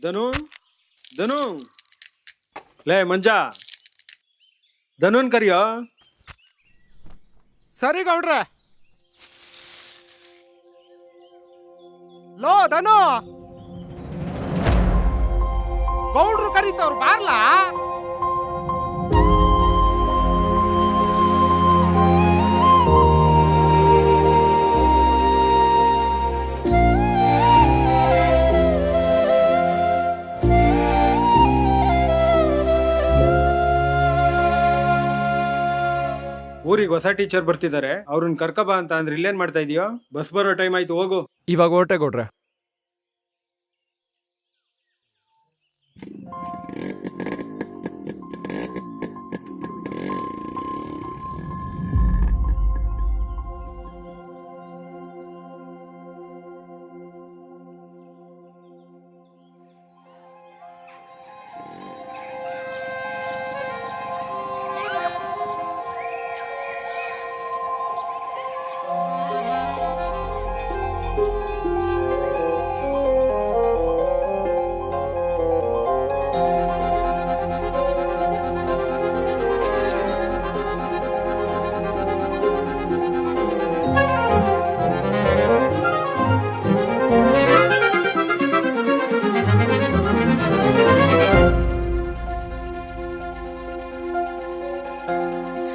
ಧನು ಧನು ಲೇ ಮಂಜ ಧನುನ್ ಕರಿಯೋ. ಸರಿ ಗೌಡ್ರೆ. ಲೋ ಧನು, ಗೌಡ್ರು ಕರೀತವ್ರು ಬಾರ್ಲಾ. ಊರಿಗೆ ಹೊಸ ಟೀಚರ್ ಬರ್ತಿದ್ದಾರೆ, ಅವ್ರನ್ನ ಕರ್ಕಬಾ ಅಂತ ಅಂದ್ರೆ ಇಲ್ಲೇನ್ ಮಾಡ್ತಾ ಇದೀಯೋ? ಬಸ್ ಬರೋ ಟೈಮ್ ಆಯ್ತು, ಹೋಗು. ಇವಾಗ ಹೊರಟೆ ಗೌಡ್ರೆ.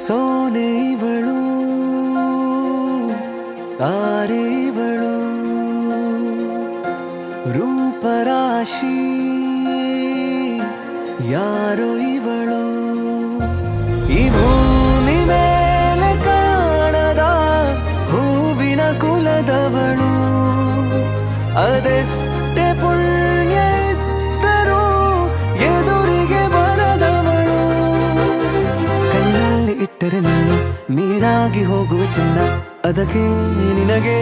ಸೋನೆಯವಳು ತಾರೆಯವಳು ರೂಪರಾಶಿ ಯಾರೋ ಇವಳು ಈ ಭೂಮಿ ಮೇಲೆ ಕಾಣದ ಹೂವಿನ ಕುಲದವಳು ಅದೆಷ್ಟೇ ಪುಣ್ಯ ಇದ್ದರೂ ಎದುರಿಗೆ ಬರದವಳು ಕಣ್ಣಲ್ಲಿ ಇಟ್ಟರೆ ನಿನ್ನ ನೀರಾಗಿ ಹೋಗುವ ಚಿನ್ನ ಅದಕ್ಕೆ ನಿನಗೆ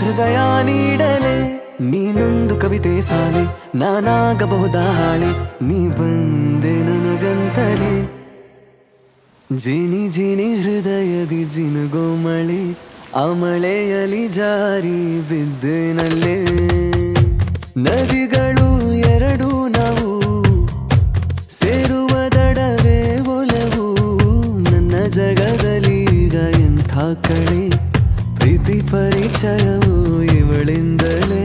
ಹೃದಯ ನೀಡಲೆ ನೀನೊಂದು ಕವಿತೆ ಸಾಲೆ ನಾನಾಗಬಹುದ ಹಾಳೆ ನೀ ಬಂದೆ ನನಗಂತಲೇ ಜಿನಿ ಜಿನಿ ಹೃದಯದಿ ಜಿನುಗೋ ಮಳೆ ಆ ಮಳೆಯಲಿ ಜಾರಿ ಬಿದ್ದೆನಲ್ಲೇ ನದಿಗಳು ಎರಡು ನಾವು ಸೇರುವ ದಡವೇ ಒಲವು ನನ್ನ ಜಗದಲ್ಲೀಗ ಎಂಥ ಕಡೆ ಪ್ರೀತಿ ಪರಿಚಯವು ಇವಳಿಂದಲೇ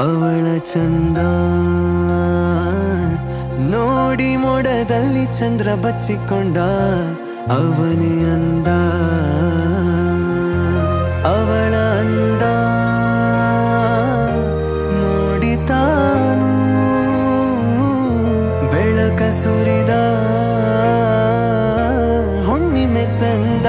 ಅವಳ ಚಂದ ನೋಡಿ ಮೋಡದಲ್ಲಿ ಚಂದ್ರ ಬಚ್ಚಿಕೊಂಡ ಅವನೇ ಅಂದ ಅವಳ ಅಂದ ನೋಡಿ ತಾನು ಬೆಳಕ ಸುರಿದ ಹುಣ್ಣಿಮೆ ತಂದ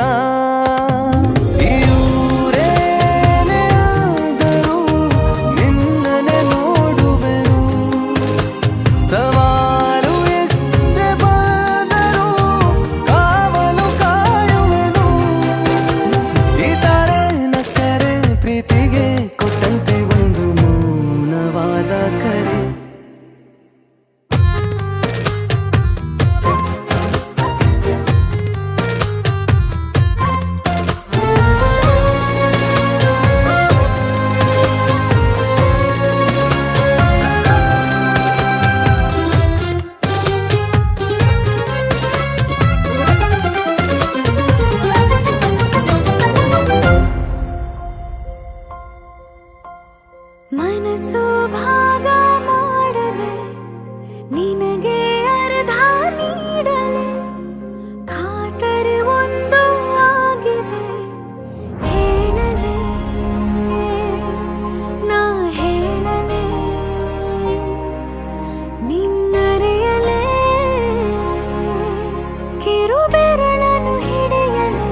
ಸವಾಲು ಎಷ್ಟೇ ಬಂದರೂ ಕಾವಲು ಕಾಯುವೆನು ಈ ತಾರೆ ನಕ್ಕರೆ ಪ್ರೀತಿಗೆ ಕೊಟ್ಟಂತೆ ಒಂದು ಮೌನವಾದ ಕರೆ ಮನಸ್ಸು ಭಾಗ ಮಾಡದೆ ನಿನಗೆ ಅರ್ಧ ನೀಡಲೆ ಖಾತರಿ ಒಂದು ಆಗಿದೆ ಹೇಳಲೆ ನಾ ಹೇಳಲೆ ನಿನ್ನರೆಯಲೆ ಕಿರು ಬೆರಳನ್ನು ಹಿಡಿಯಲೆ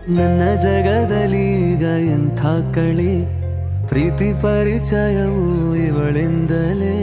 ನನ್ನ ಜಗದಲ್ಲೀಗ ಎಂಥ ಕಳಿ ಪ್ರೀತಿ ಪರಿಚಯವು ಇವಳಿಂದಲೇ